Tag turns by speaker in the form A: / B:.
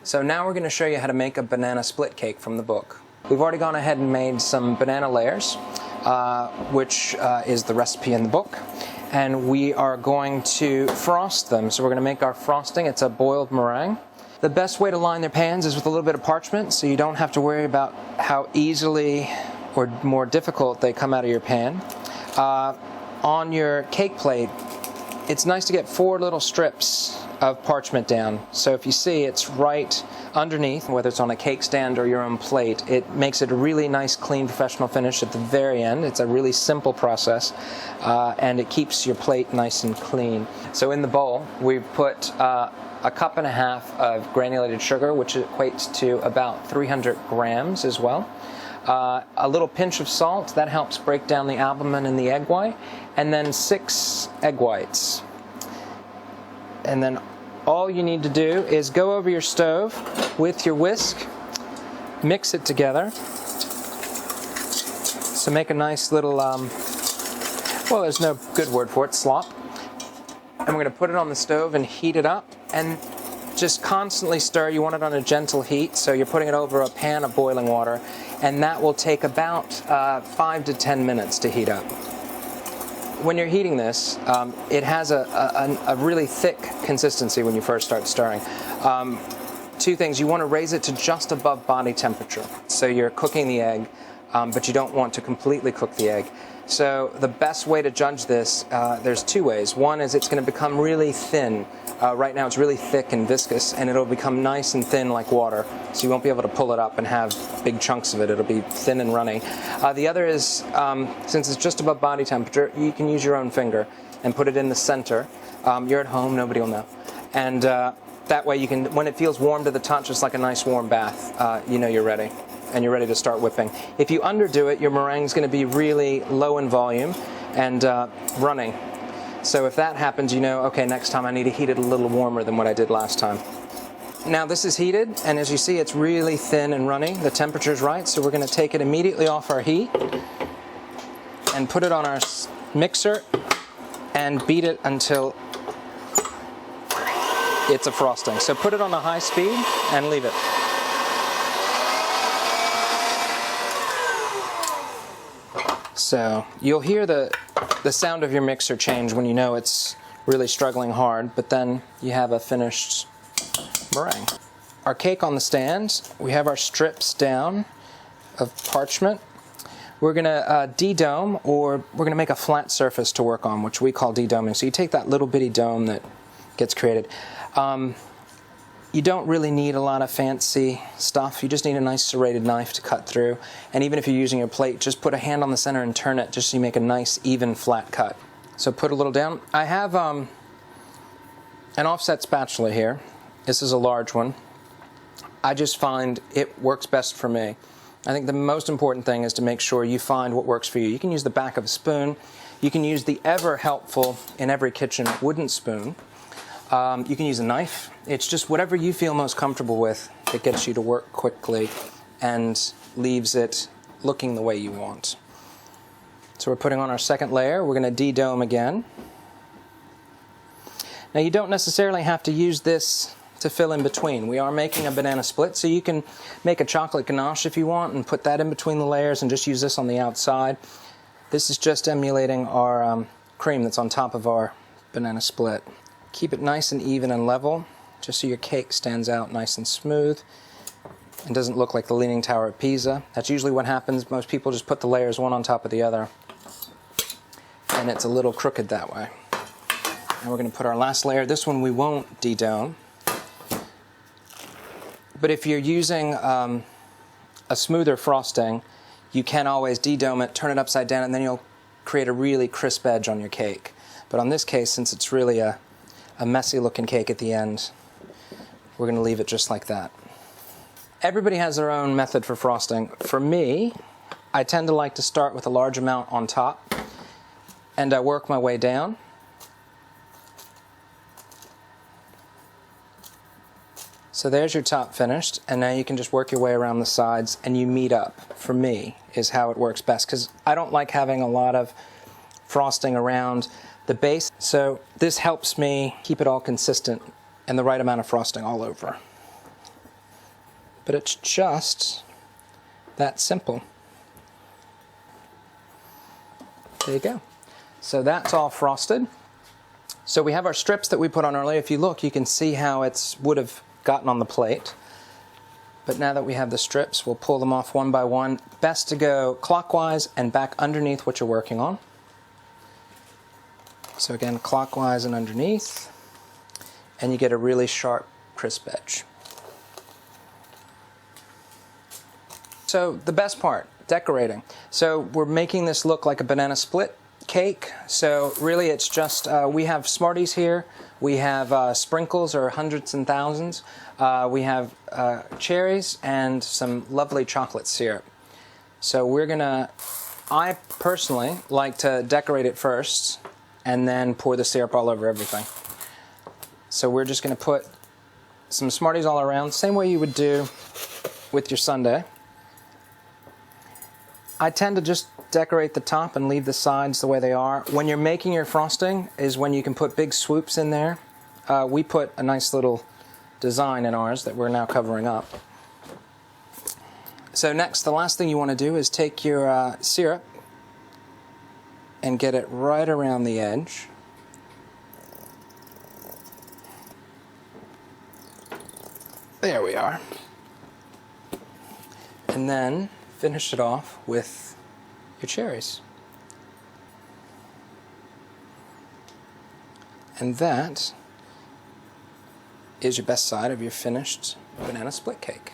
A: So now we're going to show you how to make a banana split cake from the book. We've already gone ahead and made some banana layers, which is the recipe in the book. And we are going to frost them. So we're going to make our frosting. It's a boiled meringue. The best way to line their pans is with a little bit of parchment, so you don't have to worry about how easily or more difficult they come out of your pan. On your cake plate, it's nice to get 4 little strips of parchment down. So if you see, it's right underneath, whether it's on a cake stand or your own plate. It makes it a really nice, clean, professional finish at the very end. It's a really simple process, and it keeps your plate nice and clean. So in the bowl, we've put a 1.5 cups of granulated sugar, which equates to about 300 grams as well. A little pinch of salt, that helps break down the albumin in the egg white, and then 6 egg whites. And then all you need to do is go over your stove with your whisk, mix it together. So make a nice little, well, there's no good word for it, slop. And we're going to put it on the stove and heat it up, and just constantly stir. You want it on a gentle heat, so you're putting it over a pan of boiling water, and that will take about 5 to 10 minutes to heat up. When you're heating this, it has a really thick consistency when you first start stirring. 2 things: you want to raise it to just above body temperature, so you're cooking the egg, but you don't want to completely cook the egg. So the best way to judge this, there's 2 ways. One is it's going to become really thin. Right now it's really thick and viscous, and it'll become nice and thin like water, so you won't be able to pull it up and have big chunks of it. It'll be thin and runny. The other is, since it's just above body temperature, you can use your own finger and put it in the center. You're at home, nobody will know. And that way you can, when it feels warm to the touch, it's like a nice warm bath, you know you're ready. And you're ready to start whipping. If you underdo it, your meringue's going to be really low in volume and running. So if that happens, you know, okay, next time I need to heat it a little warmer than what I did last time. Now this is heated, and as you see, it's really thin and runny. The temperature's right, so we're going to take it immediately off our heat and put it on our mixer and beat it until it's a frosting. So put it on the high speed and leave it. So you'll hear the sound of your mixer change when you know it's really struggling hard, but then you have a finished meringue. Our cake on the stand, we have our strips down of parchment. We're going to de-dome, or we're going to make a flat surface to work on, which we call de-doming. So you take that little bitty dome that gets created. You don't really need a lot of fancy stuff. You just need a nice serrated knife to cut through. And even if you're using your plate, just put a hand on the center and turn it just so you make a nice, even, flat cut. So put a little down. I have an offset spatula here. This is a large one. I just find it works best for me. I think the most important thing is to make sure you find what works for you. You can use the back of a spoon. You can use the ever helpful, in every kitchen, wooden spoon. You can use a knife. It's just whatever you feel most comfortable with that gets you to work quickly and leaves it looking the way you want. So we're putting on our second layer. We're going to de-dome again. Now you don't necessarily have to use this to fill in between. We are making a banana split, so you can make a chocolate ganache if you want and put that in between the layers and just use this on the outside. This is just emulating our cream that's on top of our banana split. Keep it nice and even and level, just so your cake stands out nice and smooth and doesn't look like the Leaning Tower of Pisa. That's usually what happens. Most people just put the layers one on top of the other, and it's a little crooked that way. And we're going to put our last layer. This one we won't de-dome. But if you're using a smoother frosting, you can always de-dome it, turn it upside down, and then you'll create a really crisp edge on your cake. But on this case, since it's really a messy looking cake at the end, we're going to leave it just like that. Everybody has their own method for frosting. For me, I tend to like to start with a large amount on top, and I work my way down. So there's your top finished, and now you can just work your way around the sides and you meet up. For me, is how it works best, because I don't like having a lot of frosting around the base, so this helps me keep it all consistent and the right amount of frosting all over. but it's just that simple. There you go. So that's all frosted. So we have our strips that we put on earlier. If you look, you can see how it would have gotten on the plate. But now that we have the strips, we'll pull them off one by one. Best to go clockwise and back underneath what you're working on. So again, clockwise and underneath, and you get a really sharp, crisp edge. So the best part, decorating. So we're making this look like a banana split cake. So really it's just, we have Smarties here, we have sprinkles or hundreds and thousands, we have cherries and some lovely chocolate syrup. So we're gonna, I personally like to decorate it first and then pour the syrup all over everything. So we're just gonna put some Smarties all around, same way you would do with your sundae. I tend to just decorate the top and leave the sides the way they are. When you're making your frosting is when you can put big swoops in there. We put a nice little design in ours that we're now covering up. So next, the last thing you want to do is take your syrup and get it right around the edge. There we are. And then finish it off with your cherries. And that is your best side of your finished banana split cake.